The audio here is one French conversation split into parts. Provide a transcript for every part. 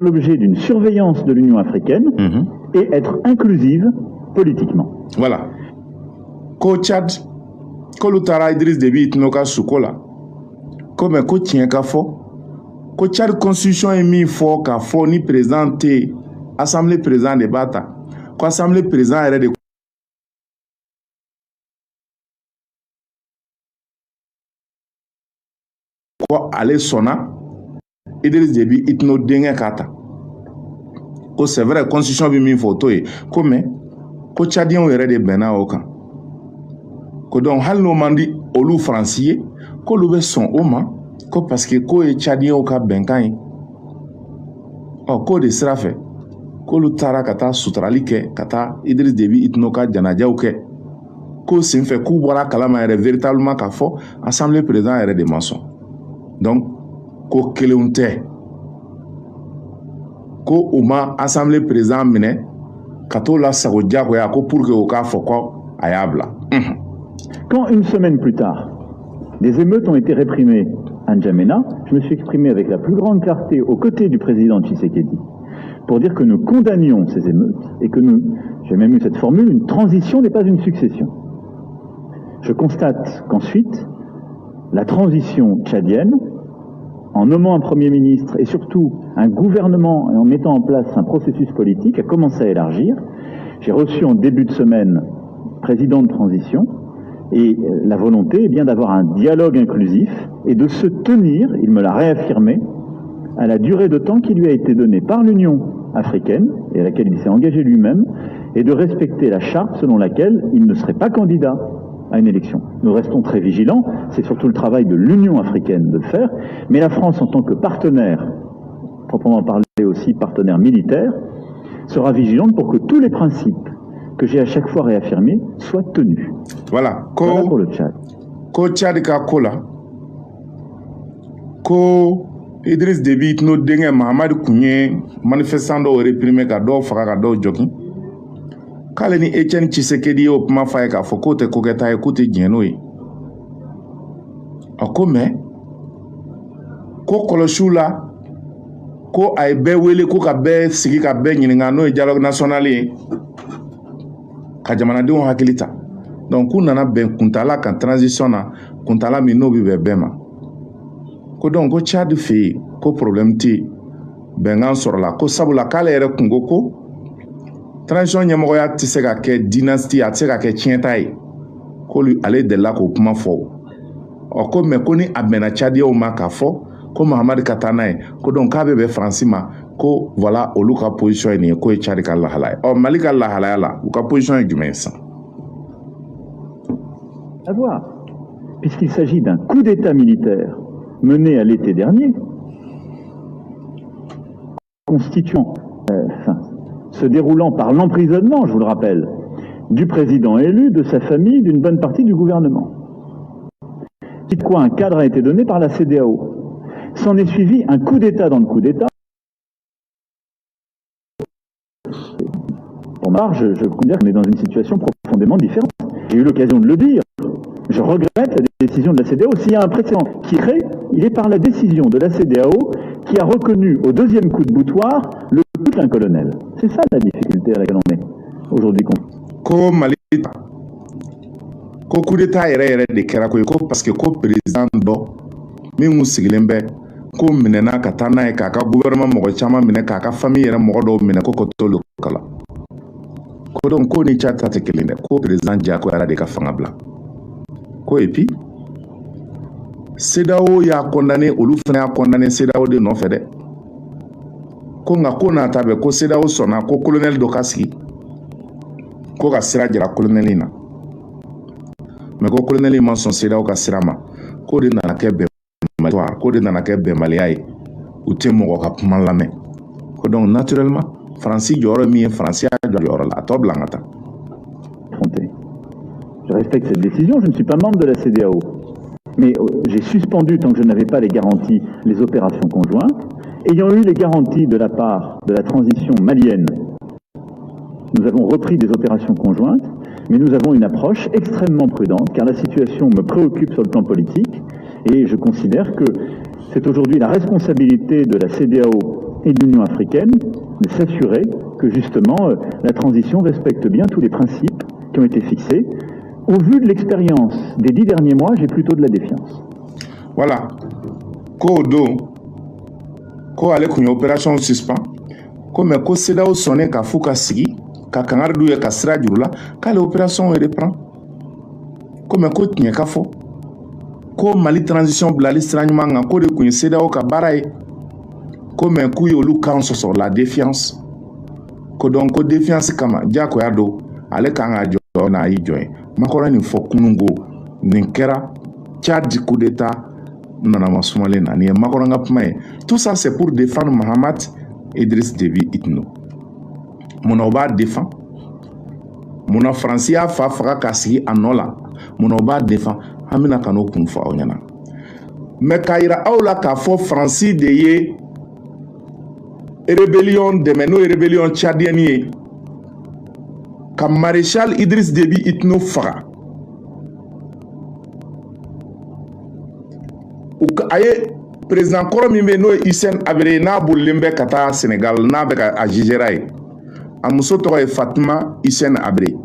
l'objet d'une surveillance de l'Union africaine et être inclusive politiquement. Voilà. Ko Tchad, ko l'utara Idriss Déby itnoka sukola. Comme ko tient ka fo. Ko Tchad constitution est mis fort ka fo ni présenté assemblée président de bata. Ko assemblée président est de ko aller sona Idriss Déby itno dengue kata. Ko c'est vrai constitution bi mis photo e comme ko Tchadien est de bena okan. Ko donc hal no mandi olu français ko lube son oma ko parce que ko e Tchadien o ka benkan o ko de srafe ko lu tara kata sutrali ke kata Idriss Déby itno ka janajaw ke ko sin fait ku bora kalama ere véritablement ka fo assemblée président ere de maçon donc ko keleunte ko uma assemblée président mine kato la sago diako ya ko pour que o ka fo ko ayabla. Quand une semaine plus tard, des émeutes ont été réprimées à N'Djamena, je me suis exprimé avec la plus grande clarté aux côtés du président Tshisekedi pour dire que nous condamnions ces émeutes et que j'ai même eu cette formule, une transition n'est pas une succession. Je constate qu'ensuite, la transition tchadienne, en nommant un Premier ministre et surtout un gouvernement et en mettant en place un processus politique, a commencé à élargir. J'ai reçu en début de semaine président de transition et la volonté est bien d'avoir un dialogue inclusif et de se tenir, il me l'a réaffirmé, à la durée de temps qui lui a été donnée par l'Union africaine et à laquelle il s'est engagé lui-même et de respecter la charte selon laquelle il ne serait pas candidat à une élection. Nous restons très vigilants, c'est surtout le travail de l'Union africaine de le faire, mais la France en tant que partenaire, proprement parlé aussi partenaire militaire, sera vigilante pour que tous les principes que j'ai à chaque fois réaffirmés soient tenus. Voilà. Voilà pour le Tchad. Ko Tchad ka kola. Ko Idriss Déby no dengue Mahamad Kounye manifestant do réprimer ka do faga ka do joki. Kale ni Etienne Tshisekedi o kuma faye ka fo ko te ko keta e ko te jeno yi. Akome ko kolosula ko ay be wele ko ka be sigi ka be nyininga no dialogue national yi. Ka jamanadenw hakili ta donc ku nana ben kuntala kan transition na kuntala mi no bi be bema ko donc ko Tchad fe ko problème ti bengan soro la ko sabula kala yere kungo ko transition nyemoya ti se ka ke dynastie a ti se ka ke tienta yi ko lui aller de là ko kuma fo o ko me ko ni abena Tchadien o ma ka fo ko Mahamad Katana ko donc ka be français ma ko voilà olu ka position ni ko Tchad ka la halay o Mali ka la halay la ou ka position est jumen ça à voir puisqu'il s'agit d'un coup d'état militaire mené à l'été dernier constituant se déroulant par l'emprisonnement, je vous le rappelle, du président élu, de sa famille, d'une bonne partie du gouvernement. C'est quoi un cadre a été donné par la CEDEAO. S'en est suivi un coup d'état dans le coup d'état. Pour ma part, je considère qu'on est dans une situation profondément différente. J'ai eu l'occasion de le dire. Je regrette la décision de la CEDEAO. S'il y a un précédent qui crée, il est par la décision de la CEDEAO qui a reconnu au deuxième coup de boutoir le coup d'un colonel. C'est ça la difficulté à laquelle on est aujourd'hui. Ko Mali ko coup d'état yɛrɛ de kɛra ko parce que ko président dɔ min sigilen bɛ ko minɛna ka taa n'a ye k'a ka gouvernement mɔgɔ caman minɛ k'a ka famille yɛrɛ mɔgɔ dɔw minɛ ko t'olu kala ko donc ko ni Tchad ta tɛ kelen dɛ ko président diyagoyara de ka fanga bila ko et puis CEDEAO y'a condamné olu fana y'a condamné CEDEAO de nɔfɛ dɛ ko nka ko n'a ta bɛ ko CEDEAO sɔnna ko colonel dɔ ka sigi ko ka sira jira colonel in na mais ko colonel in ma sɔn CEDEAO ka sira ma ko de nana kɛ bɛnbaliya ko de nana kɛ bɛnbaliya ye u tɛ mɔgɔ ka kuma lamɛn ko donc naturellement Fransi jɔyɔrɔ min ye Fransi y'a jɔ jɔyɔrɔ la a tɔ bila an ka taa. Je respecte cette décision, je ne suis pas membre de la CEDEAO. Mais j'ai suspendu, tant que je n'avais pas les garanties, les opérations conjointes. Ayant eu les garanties de la part de la transition malienne, nous avons repris des opérations conjointes, mais nous avons une approche extrêmement prudente, car la situation me préoccupe sur le plan politique, et je considère que c'est aujourd'hui la responsabilité de la CEDEAO et de l'Union africaine de s'assurer que justement la transition respecte bien tous les principes qui ont été fixés. Au vu de l'expérience des 10 derniers mois, j'ai plutôt de la défiance. Voilà. Ko ale kun ye opération suspend ko mais ko CEDEAO sonné ka fou ka sigi ka kangari du ye ka sira juru la k'ale opération reprend ko mais ko tiɲɛ ka fɔ ko Mali transition bilali sira ɲuman kan ko de kun ye CEDEAO ka baara ye ko mais k'u ye olu kan sɔsɔ la défiance ko donc ko défiance kama diyagoya do ale kan ka jɔ n'a y'i jɔ ye Makɔrɔ nin fɔ kunungo nin kɛra Tchad coup d'état nanama sumalen na nin ye Makɔrɔ ka kuma ye tout ça c'est pour défendre Mahamat Idriss Déby Itno munna o b'a défend munna Faransi y'a fa faga ka sigi a nɔ la munna o b'a défend an bɛna ka n'o kun fɔ aw ɲɛna mais k'a yira aw la k'a fɔ Faransi de ye rébellion dɛmɛ n'o ye rébellion tchadienne ye ka maréchal Idriss Déby Itno faga a ye président kɔrɔ min bɛ n'o ye Hissène Habré n'a bolilen bɛ ka taa Sénégal n'a bɛ ka a jugera ye a muso tɔgɔ ye Fatima Hissène Habré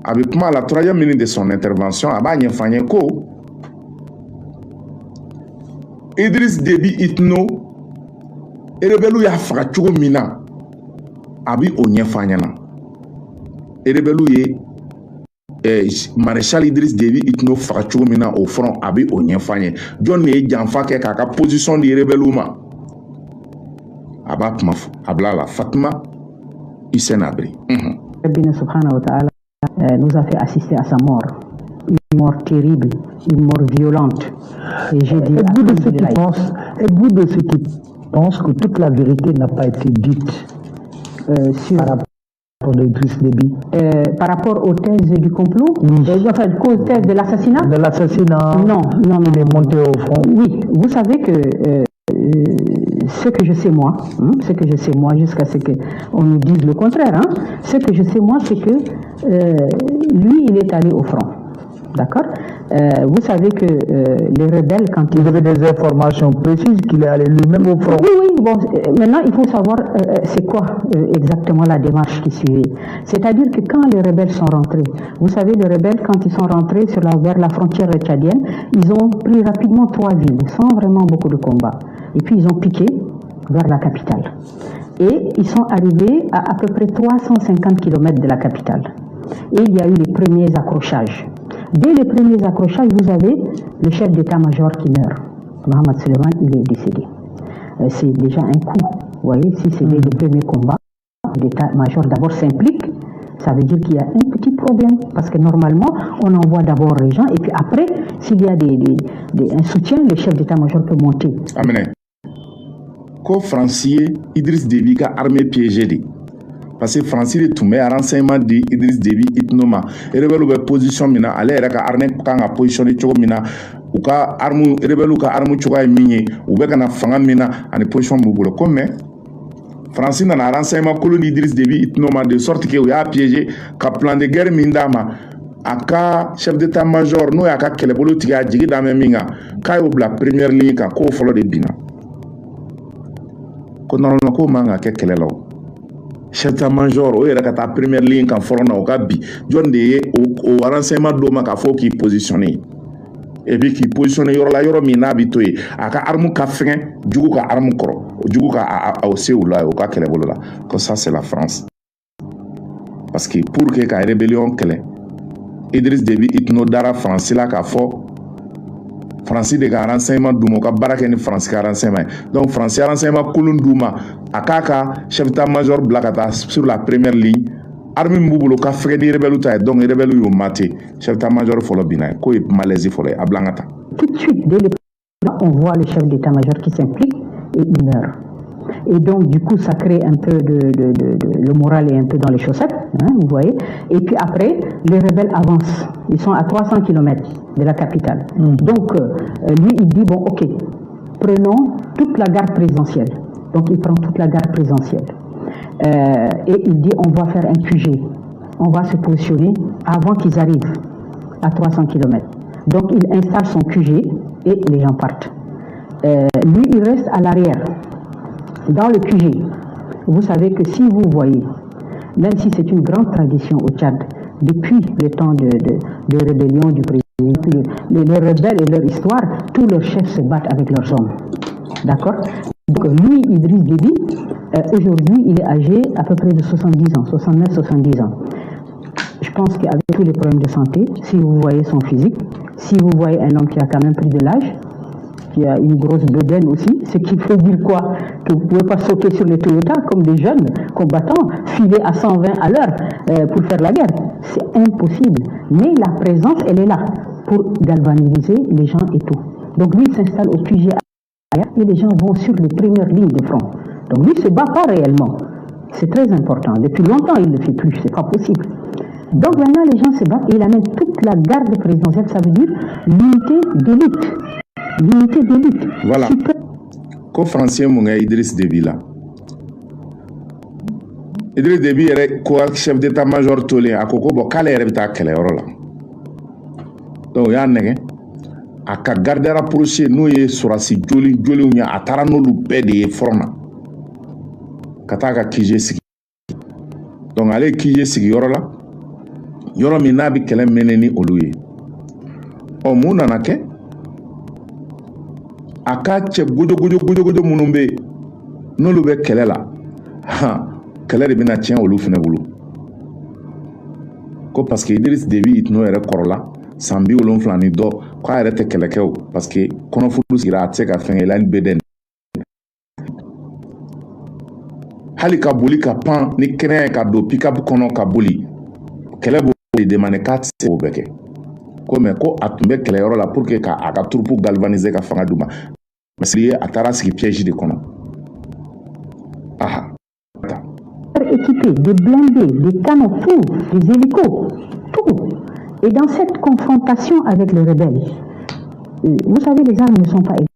a bɛ kuma à la 3e minute de son intervention a b'a ɲɛfɔ an ye ko Idriss Déby Itno rebelle y'a faga cogo min na a bɛ o ɲɛfɔ an ɲɛna rebelle ye maréchal Idriss Déby Itno faga cogo min na au front a bɛ o ɲɛfɔ an ye jɔn de ye janfa kɛ k'a ka position di rebelle ma a b'a kuma fɔ a bila la Fatima Hissène Habré. Rabbi subhanahu wa ta'ala nous a fait assister à sa mort. Une mort terrible, une mort violente. Et j'ai dit êtes-vous de ceux qui pensent que toute la vérité n'a pas été dite sur par rapport à Idriss Déby par rapport aux thèses du complot, enfin, aux thèses de l'assassinat? De l'assassinat. Non. Il est monté au front. Oui, vous savez que ce que je sais moi, jusqu'à ce qu'on nous dise le contraire, ce que je sais moi, c'est que lui, il est allé au front. D'accord? Vous savez que les rebelles, quand ils... Vous avez des informations précises qu'il est allé lui-même au front? Oui, bon, maintenant il faut savoir c'est quoi exactement la démarche qui suivait. C'est-à-dire que quand les rebelles sont rentrés, vous savez, les rebelles, quand ils sont rentrés vers la frontière tchadienne, ils ont pris rapidement 3 villes, sans vraiment beaucoup de combats. Et puis ils ont piqué vers la capitale. Et ils sont arrivés à peu près 350 km de la capitale. Et il y a eu les premiers accrochages. Dès les premiers accrochages, vous avez le chef d'état-major qui meurt. Mohamed Suleiman, il est décédé. C'est déjà un coup. Vous voyez, si c'est les premiers combats, l'état-major d'abord s'implique, ça veut dire qu'il y a un petit problème. Parce que normalement, on envoie d'abord les gens, et puis après, s'il y a un soutien, le chef d'état-major peut monter. Amen. Ko Francier Idriss Déby ka armée piégée. Parce que Francis de Toumé a renseignement de Idriss Déby Itnoma. Et rebelle ou position mina, allez ka armée kanga position de chogo mina, ou ka armu rebelle ka armu choga minye, ou be kana fanga mina en position bubulo. Comme Francis n'a renseignement colonie Idriss Déby Itnoma de sorte que ou a piégé ka plan de guerre mindama. Aka chef d'état-major no ya ka kelebolo tiga jigi dame minga, ka yo bla première ligne ka ko folo de bina. Ko normalement ko manga ke kelelo. Chef d'état-major o yɛrɛ ka taa première ligne kan fɔlɔ na o ka bi jɔn de ye o renseignement d'o ma k'a fɔ k'i positionné et puis k'i positionné yɔrɔ la yɔrɔ min n'a bi to yen a ka arme ka fɛngɛ jugu ka arme kɔrɔ o jugu ka o se o la o ka kɛlɛbolo la ko ça c'est la France parce que pour que ka rébellion kɛlɛ Idriss Déby Itno dara France la k'a fɔ Francis de ka renseignement d'u ma o ka baara kɛ ni France ka renseignement donc France renseignement kolon d'u ma a k'a ka chef d'état-major bila ka taa sur la première ligne armée min b'u bolo ka fɛgɛ ni rebelle ta ye donc rebelle y'o maté chef d'état-major fɔlɔ bina ye k'o ye malaise fɔlɔ ye a bila an ka taa. Tout de suite dès le premier on voit le chef d'état-major qui s'implique et il meurt. Et donc, du coup, ça crée un peu le moral est un peu dans les chaussettes, vous voyez. Et puis après, les rebelles avancent. Ils sont à 300 km de la capitale. Donc, lui, il dit, bon, ok, prenons toute la garde présidentielle. Donc, il prend toute la garde présidentielle. Et il dit, on va faire un QG. On va se positionner avant qu'ils arrivent à 300 km. Donc, il installe son QG et les gens partent. Lui, il reste à l'arrière. Dans le QG, vous savez que si vous voyez, même si c'est une grande tradition au Tchad, depuis le temps de rébellion du président, les rebelles et leur histoire, tous leurs chefs se battent avec leurs hommes. D'accord? Donc lui, Idriss Déby, aujourd'hui, il est âgé à peu près de 70 ans, 69-70 ans. Je pense qu'avec tous les problèmes de santé, si vous voyez son physique, si vous voyez un homme qui a quand même pris de l'âge, qui a une grosse bedaine aussi, ce qui veut dire quoi? Que vous ne pouvez pas sauter sur les Toyota comme des jeunes combattants, filer à 120 à l'heure pour faire la guerre. C'est impossible. Mais la présence, elle est là pour galvaniser les gens et tout. Donc lui, il s'installe au QG et les gens vont sur les premières lignes de front. Donc lui ne se bat pas réellement. C'est très important. Depuis longtemps, il ne le fait plus. C'est pas possible. Donc maintenant, les gens se battent et il amène toute la garde présidentielle. Ça veut dire l'unité d'élite. L'unité d'élite. Voilà. Ko Français mon gars Idriss Déby là. Idriss Déby est chef d'état-major tolé à Koko bo kala yere bita kele yoro la. Donc ya nege a ka garde rapproché no ye surasi joli nya atara no lu be de forna. Kata ka kije sigi. Donc allez kije sigi yoro la. Yoro mi na bi kele meneni oluye. O mu nana ke aka cɛ gojo minnu bɛ yen n'olu bɛ kɛlɛ la kɛlɛ de bɛna tiɲɛ olu fana bolo ko parce que Idriss Déby Itno yɛrɛ kɔrɔla san 70 ni dɔ k'a yɛrɛ tɛ kɛlɛ kɛ o parce que kɔnɔfuru sigira a tɛ se ka fɛn kɛ la ni bɛdɛn hali ka boli ka pan ni kɛnɛya ye ka don pick-up kɔnɔ ka boli kɛlɛ b'o de demander k'a tɛ se k'o bɛɛ kɛ. Comme ko a tun bɛ kɛlɛyɔrɔ la pour que ka a ka troupe galvaniser ka fanga d'u ma mais c'est a taara sigi piège de kɔnɔ équipés, des blindés, des canons, tout, des hélicos, tout. Et dans cette confrontation avec les rebelles, vous savez, les armes ne sont pas étatiques.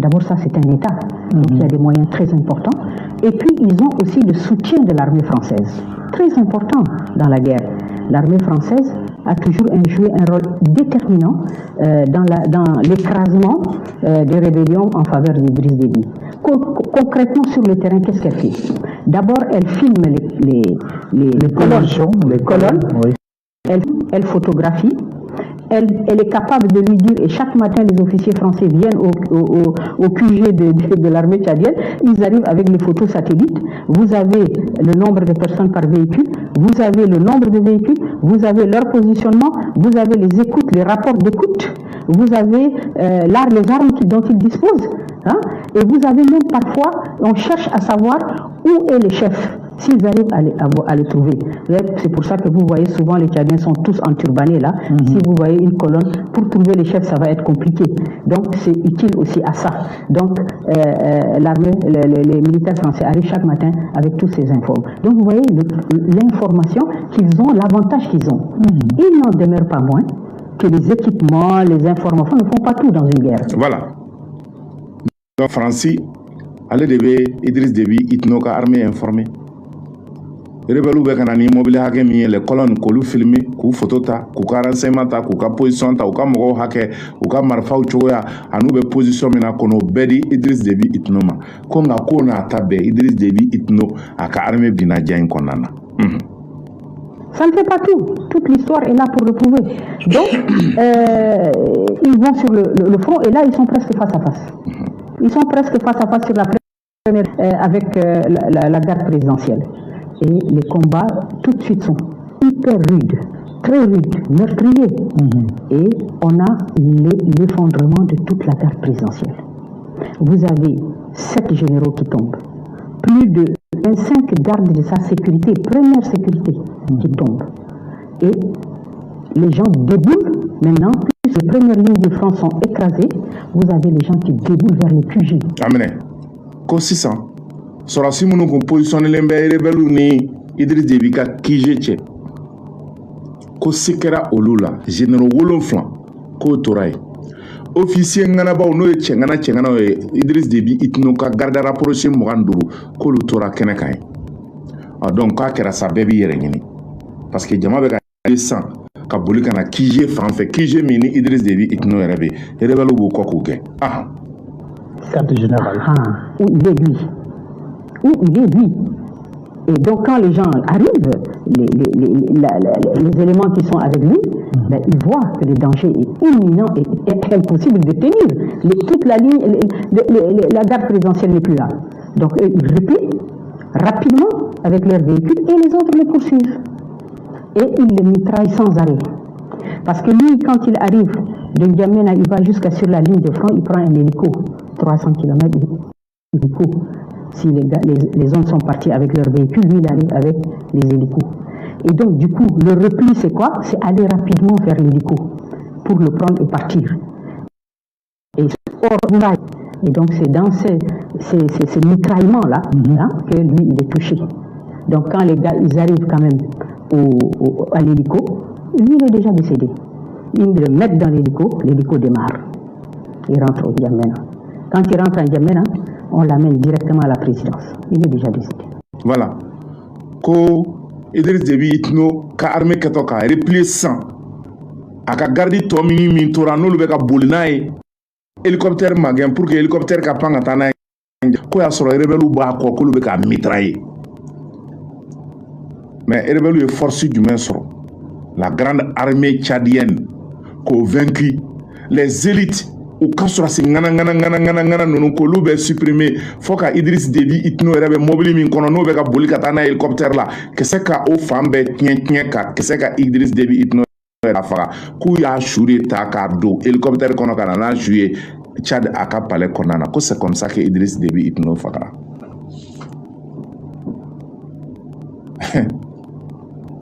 D'abord, ça c'est un État, donc il y a des moyens très importants. Et puis ils ont aussi le soutien de l'armée française, très important dans la guerre. L'armée française a toujours joué un rôle déterminant dans l'écrasement des rébellions en faveur d'Idriss Déby. Concrètement, sur le terrain, qu'est-ce qu'elle fait? D'abord, elle filme les colonnes. Oui. Elle photographie. Elle est capable de lui dire, et chaque matin les officiers français viennent au QG de l'armée tchadienne, ils arrivent avec les photos satellites, vous avez le nombre de personnes par véhicule, vous avez le nombre de véhicules, vous avez leur positionnement, vous avez les écoutes, les rapports d'écoute, vous avez les armes dont ils disposent, hein, et vous avez même parfois, on cherche à savoir où est le chef. S'ils arrivent à les trouver. C'est pour ça que vous voyez souvent les Tchadiens sont tous enturbanés là. Si vous voyez une colonne, pour trouver les chefs, ça va être compliqué. Donc c'est utile aussi à ça. Donc l'armée, les militaires français arrivent chaque matin avec tous ces infos. Donc vous voyez l'information qu'ils ont, l'avantage qu'ils ont. Il n'en demeure pas moins que les équipements, les informations ne font pas tout dans une guerre. Voilà. Donc Francis, allez devait Idriss Déby Itno ka armée informée. Rebelu bɛ kana ni mobile hakɛ min ye les colonnes k'olu filmer k'u photo ta k'u ka renseignement ta k'u ka position ta u ka mɔgɔw hakɛ u ka marifaw cogoya an'u bɛ position min na k'o bɛɛ di Idriss Déby Itno ma ko nka ko n'a ta bɛɛ Idriss Déby Itno a ka armée binna diya in kɔnɔna na. Ça ne fait pas tout. Toute l'histoire est là pour le prouver. Donc, ils vont sur le front et là, ils sont presque face à face. Ils sont presque face à face sur la première avec la garde présidentielle. Et les combats, tout de suite, sont hyper rudes, très rudes, meurtriers. Et on a l'effondrement de toute la garde présidentielle. Vous avez 7 généraux qui tombent, plus de 25 gardes de sa sécurité, première sécurité, qui tombent. Et les gens déboulent maintenant, puisque les premières lignes de front sont écrasées, vous avez les gens qui déboulent vers les QG. Amen. Ko 600. Sorasi minnu kun positionnelen bɛ rebelle ni Idriss Déby ka QG cɛ ko se kɛra olu la généraux 7 k'o tora yen officier ŋanabaw n'o ye cɛŋanaw ye Idriss Déby Itno ka garde rapproché 25 k'olu tora kɛnɛ kan yen donc k'a kɛra sa bɛɛ b'i yɛrɛ ɲini parce que jama bɛ ka san ka boli ka na QG fan fɛ QG min ni Idriss Déby Itno yɛrɛ bɛ rebelle b'o kɔ k'o gɛn carte générale où il est lui. où il est lui. Et donc quand les gens arrivent, les éléments qui sont avec lui, ben, ils voient que le danger est imminent et impossible de tenir. Toute la ligne, la garde présidentielle n'est plus là. Donc ils replient rapidement avec leurs véhicules et les autres les poursuivent. Et ils les mitraillent sans arrêt. Parce que lui, quand il arrive de N'Djamena, il va jusqu'à sur la ligne de front, il prend un hélico, 300 km hélico. Si les hommes sont partis avec leurs véhicules, lui, il arrive avec les hélicos. Et donc, du coup, le repli, c'est quoi? C'est aller rapidement vers l'hélico pour le prendre et partir. Et donc, c'est dans ces mitraillements-là que lui, il est touché. Donc, quand les gars, ils arrivent quand même à l'hélico, lui, il est déjà décédé. Ils le mettent dans l'hélico démarre. Il rentre au N'Djamena. Quand il rentre en N'Djamena, on l'amène directement à la présidence. Il est déjà décédé. Voilà. Ko Idriss Déby Itno ka armée kato ka replier sans aka gardi to min tora no be ka bolina e hélicoptère magen pour que hélicoptère ka panga tana ko ya soro rebelu ba ko ko be ka mitrailler. Mais rebelu est force du main soro. La grande armée tchadienne convaincue les élites ou quand sera si ngana non ko lu be supprimer faut ka Idriss Déby Itno rebe mobile min kono no be ka boli ka tana hélicoptère là que c'est ka o fambe tien ka que c'est ka Idriss Déby Itno la fara ku ya shuri ta ka do hélicoptère kono kana na jouer Tchad aka palais konana ko c'est comme ça que Idriss Déby Itno fara.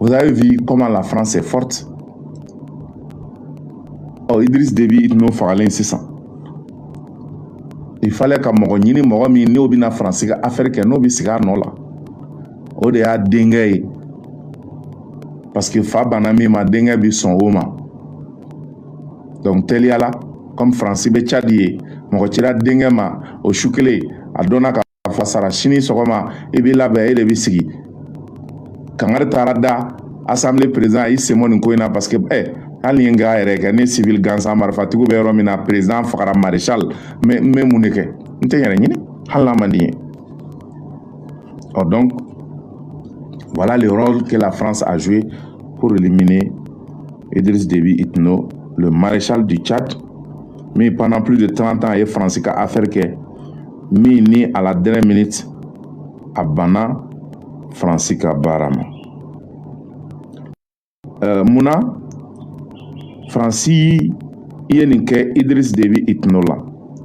Vous avez vu comment la France est forte. Oh, Idriss Déby Itno fallait ça. Il fallait que mon ni mon mi ni obina France ka affaire que no bi siga no la. O de a dengue parce que fa banami ma dengue bi son oma. Donc teliala comme France be Tchadie mon tira dengue ma o chukele a dona ka fasara chini sokoma e bi labe e de bi sigi. Kangar tarada assemblée président i semon ko ina parce que ali nga ereke ne civil gansa marfatigu be romina président fakara maréchal mais muneke nte yene ñini halla mandi. Oh, donc voilà le rôle que la France a joué pour éliminer Idriss Déby Itno, le maréchal du Tchad. Mais pendant plus de 30 ans, il France a fait que ni à la dernière minute à Bana Francika Barama. Mouna Franci Yenike Idriss Déby Itno la.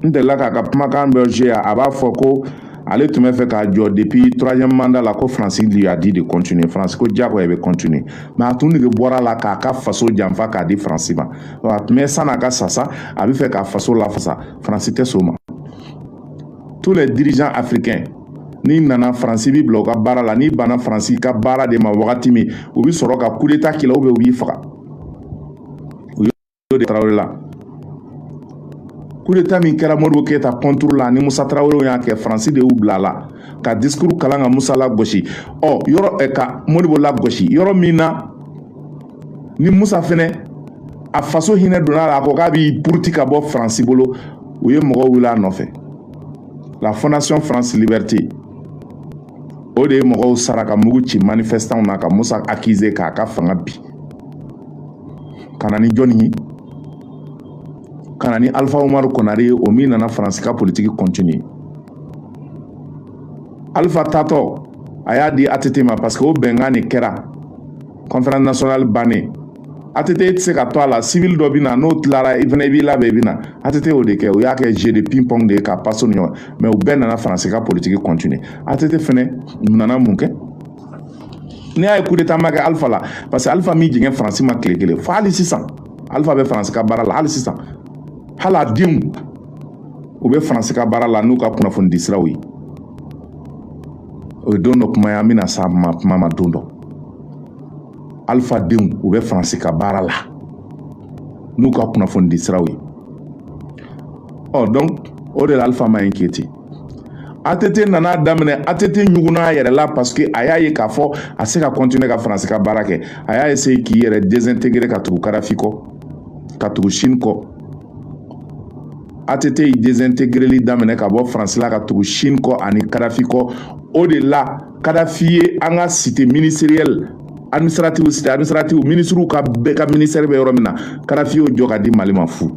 Ndela kaka pmakan berger à Abafoko. Allez, tu me fais qu'à depuis le 3e mandat, la France lui a dit de continuer. France, que Diabo avait continué. Mais à tout le monde, boire la caca, façon Djamfa, qu'a dit France. Mais ça n'a qu'à ça, avait fait qu'à façon la façon. France était souma. Tous les dirigeants africains, ni nana France, bi bloca barala, ni bana France, ka bara de ma wakatimi, ou bi soroka coup d'état qui l'a oublié fera. Ou de travailler là. Coup d'état min kɛra Modibo Keyita contour la ni Musa Traoré y'a kɛ France de y'u bila la ka discours kalan ka Musa la gosi yɔrɔ ka Modibo la gosi yɔrɔ min na ni Musa fɛnɛ a faso hinɛ donna la a ko k'a b'i puruti ka bɔ France bolo u ye mɔgɔw wuli a nɔfɛ la Fondation France Liberté o de ye mɔgɔw sara ka mugu ci manifestants na ka Musa accuser k'a ka fanga bi ka na ni jɔnni ye Kanani Alpha Omar Konaré au min nana France ka politique continue. Alpha Tato aya di ATT ma parce que o bengani kera conférence nationale bané. ATT se ka to la civil do bina no tlara ifene bi la be bina ATT o de ke o ya ke jeu de ping pong de ka passo nyo mais o ben nana France ka politique continue. ATT fene nana munke ni ay coup d'état ma Alpha la parce que Alpha mi jingen France ma clé fa ali 600 Alpha be France ka bara la ali 600 hala dim ou be France ka bara la nou ka kunafoni disra wi o dono kuma ya mina sa mama dondo Alpha dim ou be France ka bara la nou ka kunafoni disra wi oh donc o de l'Alpha m'a inquiété ATT nana damene ATT nyuguna yere la parce que aya ye ka fo a se ka continuer ka France ka bara ke aya essayer ki yere désintégrer ka tugu Kadhafi ko ka tugu Chine ko ATT yi désintégré daminɛ ka bɔ France la ka tugu Chine kɔ ani Kadhafi kɔ o de la Kadhafi ye an ka cité ministérielle administrative ministre ka bɛɛ ka ministère bɛ yɔrɔ min na Kadhafi y'o jɔ ka di Mali ma fu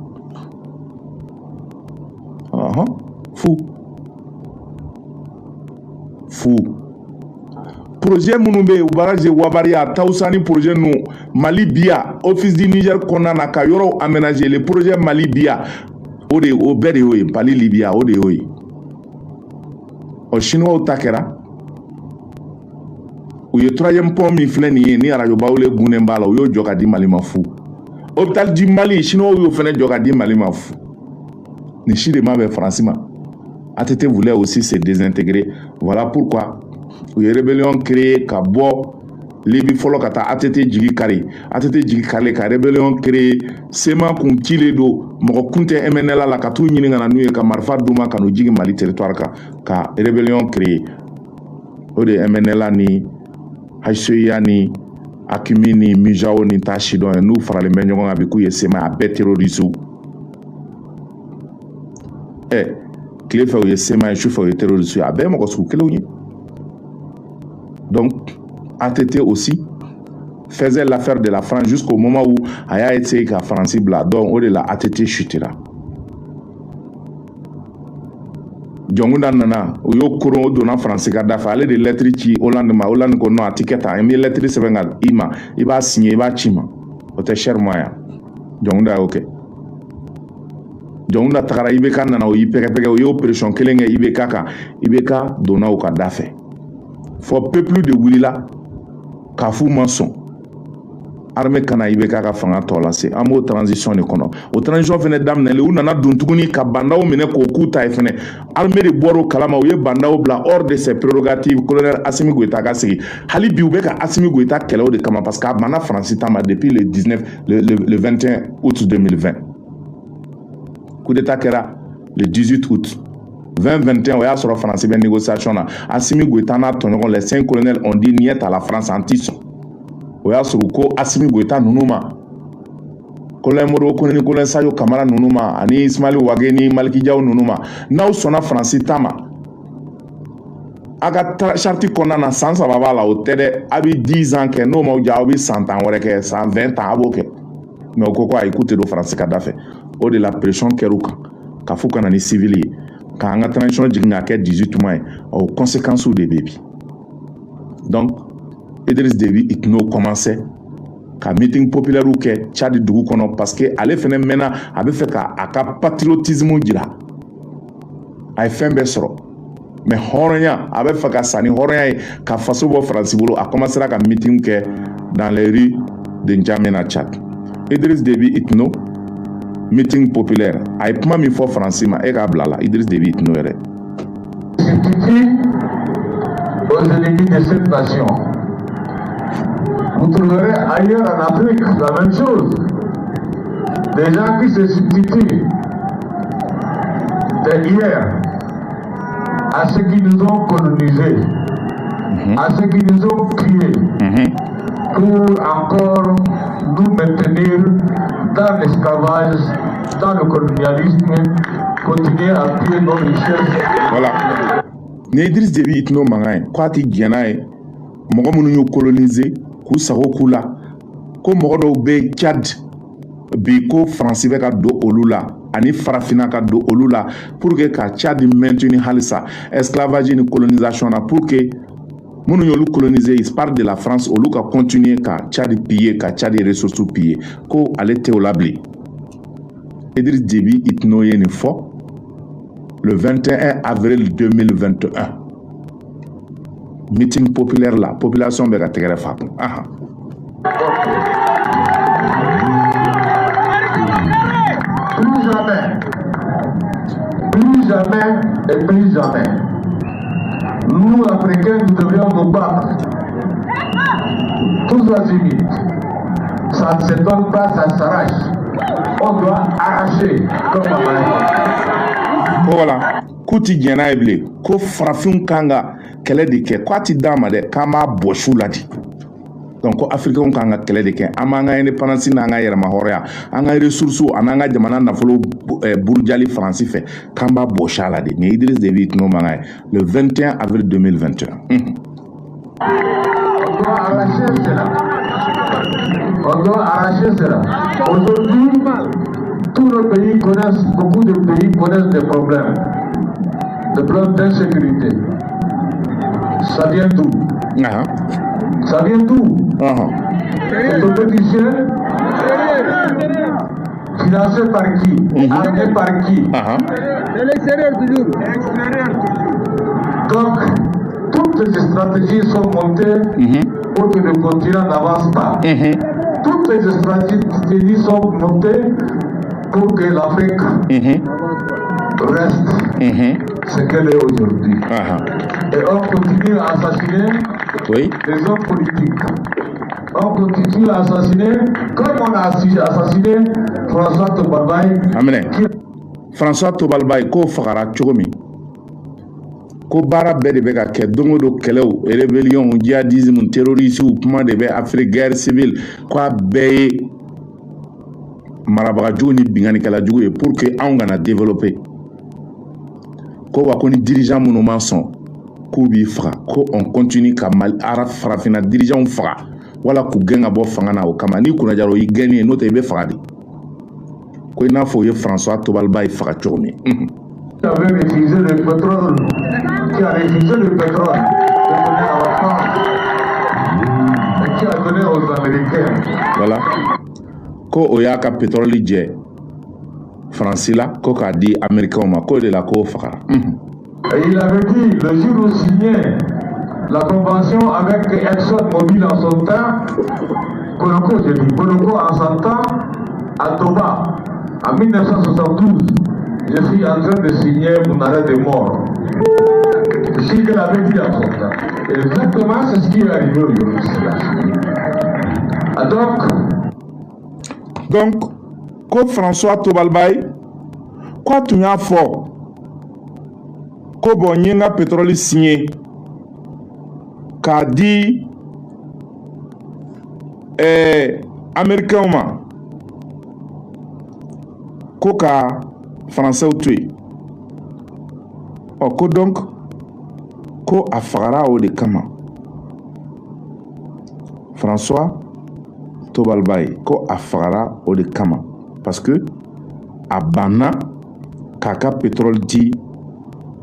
projet minnu bɛ yen u b'a je Wabariya Tawusani projet ninnu Mali Bia office du Niger kɔnɔna na ka yɔrɔ aménager le projet Mali Bia o bɛɛ de y'o ye Mali Libya o de y'o ye o chinois ta kɛra u ye troisième pont min filɛ nin ye ni arajo bawule gunnen b'a la u y'o jɔ ka di Mali ma fu hôpital du Mali chinois y'o fɛnɛ jɔ ka di Mali ma fu ni si de ma bɛ France ma ATT voulait aussi se désintégrer voilà pourquoi u ye rébellion créé ka bɔ Libi fɔlɔ ka taa ATT jigi kari ka rébellion créé sema kun cilen don mɔgɔ kun tɛ MNLA la ka t'u ɲini ka na n'u ye ka marifa d'u ma ka n'u jigi Mali territoire kan ka rébellion créé o de MNLA ni Haïsoya ni Akimi ni Mijao ni t'a si dɔn ye n'u faralen bɛ ɲɔgɔn kan bi k'u ye sema a bɛɛ terroriste tile fɛ u ye sema ye su fɛ u ye terroriste a bɛɛ mɔgɔ sugu kelenw ye donc ATT aussi faisait l'affaire de la France jusqu'au moment où a y'a essayé ka France bila donc o de la ATT chutera jɔnkunda nana u y'o koron o donna France ka da fɛ ale de lettre ci Hollande ma Hollande ko non a ti kɛ tan n bɛ lettre sɛbɛn ka i ma i b'a signer i b'a ci ma o tɛ cher ma yan jɔnkunda y'o kɛ jɔnkunda tagara IBK nana o y'i pɛgɛ-pɛgɛ o y'o pression kelen kɛ IBK kan IBK donna o ka da fɛ fɔ peuple de wulila k'a f'u ma sɔn armée kana IBK ka fanga tɔ lase an b'o transition de kɔnɔ o transition fɛnɛ daminɛlen u nana don tuguni ka bandaw minɛ k'o k'u ta ye fɛnɛ armée de bɔr'o kalama u ye bandaw bila hors de ses prérogatives colonel Assimi Goïta ka sigi hali bi u bɛ ka Assimi Goïta kɛlɛ o de kama parce que a banna France ta ma depuis le 21 août 2020 coup d'état kɛra le 18 août 2021 o y'a sɔrɔ France bɛ négociation na Assimi Goïta n'a tɔɲɔgɔn les 5 colonels ont dit niet à la France an ti sɔn o y'a sɔrɔ ko Assimi Goïta ninnu ma colonel Modibo Kone ni colonel Sadio Kamara ninnu ma ani Ismaïla Ouagé ni Maliki Diaw ninnu ma n'aw sɔnna France ta ma a ka charte kɔnɔna na san 3 b'a la o tɛ dɛ a bɛ 10 ans kɛ n'o m'aw diya aw bɛ san 10 wɛrɛ kɛ san 20 ans a b'o kɛ mais o ko ko ayi k'u tɛ don France ka da fɛ o de la pression kɛr'u kan ka f'u kana ni civil ye k'an ka transition jigin ka kɛ 18 mois ye o conséquences de bɛ bi donc Idriss Déby Itno commençait ka meeting populaire kɛ Tchad dugu kɔnɔ parce que ale fɛnɛ mɛnna a bɛ fɛ ka a ka patriotisme jira a ye fɛn bɛɛ sɔrɔ mais hɔrɔnya a bɛ fɛ ka sa ni hɔrɔnya ye ka faso bɔ France bolo a commencera ka meeting kɛ dans les rues de N'Djamena Tchad Idriss Déby Itno meeting populaire a ye kuma min fɔ France ma e k'a bila la Idriss Déby Itno yɛrɛ. Aux ennemis de cette nation. Vous trouverez ailleurs en Afrique la même chose. Des gens qui se substituent de hier à ceux qui nous ont colonisés, à ceux qui nous ont tués, pour encore nous maintenir dans l'esclavage, dans le colonialisme, continuer à piller nos richesses. Voilà. Ni Idriss Déby Itno mangan ye ko a ti diɲɛna ye mɔgɔ minnu y'u coloniser k'u sago k'u la ko mɔgɔ dɔw bɛ Tchad bi ko France bɛ ka don olu la ani farafinna ka don olu la pour que ka Tchad maintenir halisa esclavage ni colonisation na pour que minnu y'olu coloniser ils partent de la France olu ka continuer ka Tchad piller ka Tchad ressources piller ko ale tɛ o la bilen Idriss Déby Itno ye nin fɔ le 21 avril 2021 meeting populaire la population bɛ ka tɛgɛrɛ fa kun plus jamais et plus jamais nous Africains nous devrions nous battre tous azimuts. Ça ne se donne pas, ça s'arrache. On doit arracher comme un main. Voilà. Ko ti diɲɛna ye bilen ko farafinw kan ka kɛlɛ de kɛ ko a ti d'a ma dɛ k'an b'a bɔ su la di donc ko africain kan ka kɛlɛ de kɛ an b'an ka indépendance n'an ka yɛrɛma hɔrɔnya an ka ressources an ka jamana nafolo burujali faransi fɛ k'an b'a bɔsi a la de nin Idriss Déby n'o mankan ye le 21 avril 2021. On doit arracher cela. Aujourd'hui, tous nos pays connaissent, beaucoup de pays connaissent des problèmes d'insécurité. Ça vient d'où? Ça vient d'où? Les politiciens financés par qui? Armés par qui? De l'extérieur toujours. Donc, toutes les stratégies sont montées pour que le continent n'avance pas. Toutes les stratégies sont montées pour que l'Afrique reste ce qu'elle est aujourd'hui. Et on continue à assassiner les hommes politiques. On continue à assassiner, comme on a assassiné François Tobalbaye. François Tobalbaye, ko fagara cogomi. Ko baara bɛɛ de bɛ ka kɛ don o don kɛlɛw rébellion djihadisme terrorisme kuma de bɛ Afrique guerre civile ko a bɛɛ ye marabagajugu ni binganikɛlajugu ye pour que anw kana développer ko wa ko ni dirigeant minnu ma sɔn k'u b'i faga ko on continue ka Mali farafinna dirigeant faga wala k'u gɛn ka bɔ fanga na o kama ni kunnajara o y'i gɛnni ye n'o tɛ i bɛ faga de ko i n'a fɔ o ye François Tobalbaye faga cogo min. Qui avait refusé le pétrole, qui a refusé le pétrole de donner à la France et qui a donné aux Américains. Voilà. Ko o y'a ka pétrole jɛ Fransi la ko k'a di Américains ma ko de la ko fagara. Et il avait dit le jour où signait la convention avec ExxonMobil en son temps, Konoko, j'ai dit Konoko en son temps, à Toba, en 1972. Je suis en train de signer mon arrêt de mort. C'est ce qu'elle avait dit à son temps. Exactement, c'est ce qui est arrivé aujourd'hui. Donc, ko François Tobalbaye, quoi tu n'as fort? Ko bon y a pétrole signé, qu'a dit Américain ma, ko ka Français ou tué. Ko donc ko a fagara o de kama François Tobalbaye ko a fagara o de kama parce que a banna k'a pétrole di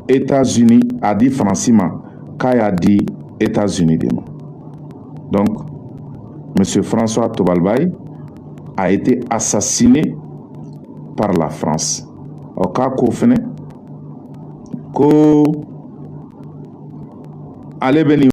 États-Unis a dit Francima k'a y'a dit États-Unis de ma. Donc monsieur François Tobalbaye a été assassiné par la France. Au cas ko fene ko ale bɛ nin